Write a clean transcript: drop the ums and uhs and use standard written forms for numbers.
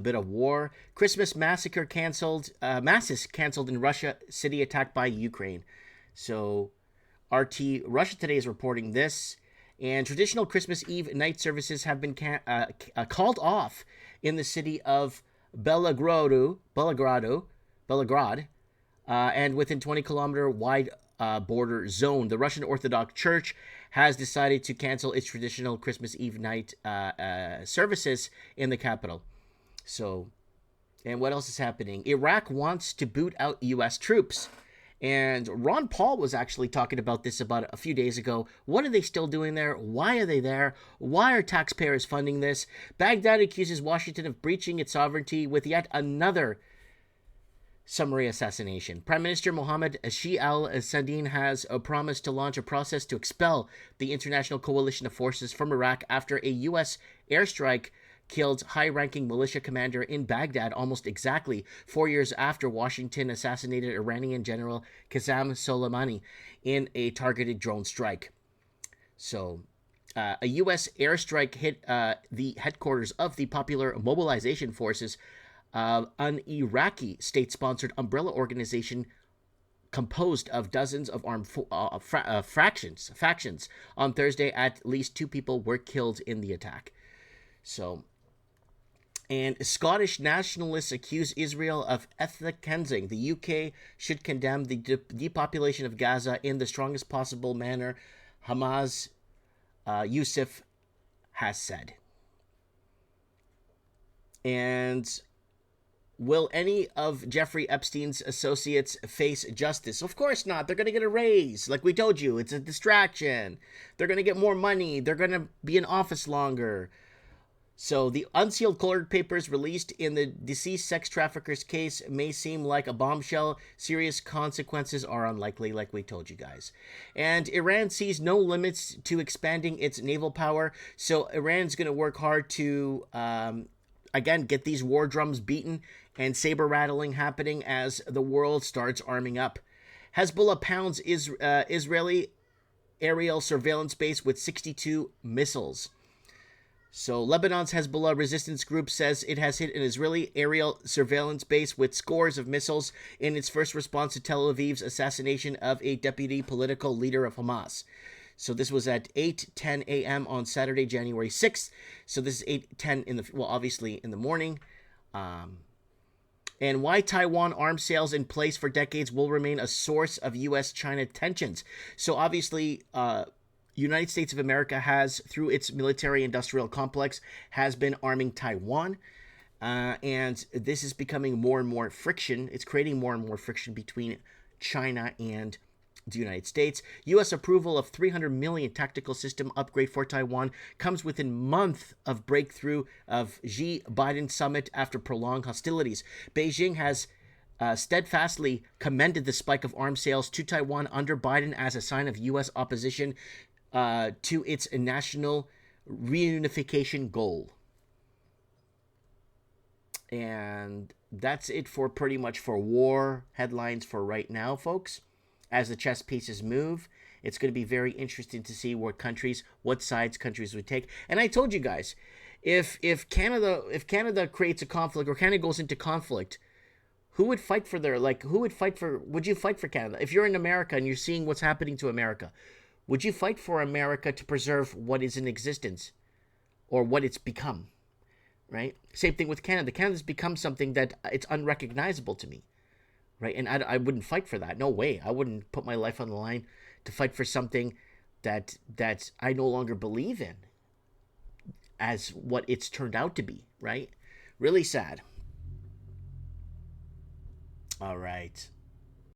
bit of war. Christmas massacre canceled. Masses canceled in Russia. City attacked by Ukraine. So RT Russia Today is reporting this. And traditional Christmas Eve night services have been called off in the city of Belgrad, and within 20-kilometer wide border zone. The Russian Orthodox Church has decided to cancel its traditional Christmas Eve night services in the capital. So, and what else is happening? Iraq wants to boot out U.S. troops. And Ron Paul was actually talking about this about a few days ago. What are they still doing there? Why are they there? Why are taxpayers funding this? Baghdad accuses Washington of breaching its sovereignty with yet another summary assassination. Prime Minister Muhammad ASI Al-Sadin has promised to launch a process to expel the international coalition of forces from Iraq after a U.S. airstrike killed high-ranking militia commander in Baghdad almost exactly 4 years after Washington assassinated Iranian General Qasem Soleimani in a targeted drone strike. So, a U.S. airstrike hit the headquarters of the Popular Mobilization Forces, an Iraqi state-sponsored umbrella organization composed of dozens of armed factions. On Thursday, at least 2 people were killed in the attack. So, and Scottish nationalists accuse Israel of ethnic cleansing. The UK should condemn the depopulation of Gaza in the strongest possible manner, Hamas Youssef has said. And will any of Jeffrey Epstein's associates face justice? Of course not. They're going to get a raise. Like we told you, it's a distraction. They're going to get more money. They're going to be in office longer. So the unsealed court papers released in the deceased sex trafficker's case may seem like a bombshell. Serious consequences are unlikely, like we told you guys. And Iran sees no limits to expanding its naval power. So Iran's going to work hard to, again, get these war drums beaten and saber rattling happening as the world starts arming up. Hezbollah pounds Israeli aerial surveillance base with 62 missiles. So Lebanon's Hezbollah resistance group says it has hit an Israeli aerial surveillance base with scores of missiles in its first response to Tel Aviv's assassination of a deputy political leader of Hamas. So this was at 8:10 a.m. on Saturday, January 6th. So this is 8:10 in the, well, obviously in the morning. And why Taiwan arms sales in place for decades will remain a source of U.S.-China tensions. So obviously, United States of America has, through its military-industrial complex, has been arming Taiwan. And this is becoming more and more friction. It's creating more and more friction between China and the United States. U.S. approval of $300 million tactical system upgrade for Taiwan comes within month of breakthrough of Xi Biden summit after prolonged hostilities. Beijing has steadfastly commended the spike of arms sales to Taiwan under Biden as a sign of U.S. opposition to its national reunification goal. And that's it for pretty much for war headlines for right now, folks. As the chess pieces move, it's going to be very interesting to see what sides countries would take. And I told you guys, if Canada creates a conflict or Canada goes into conflict, would you fight for Canada? If you're in America and you're seeing what's happening to America, would you fight for America to preserve what is in existence or what it's become, right? Same thing with Canada. Canada's become something that it's unrecognizable to me, right? And I wouldn't fight for that. No way. I wouldn't put my life on the line to fight for something that I no longer believe in as what it's turned out to be, right? Really sad. All right.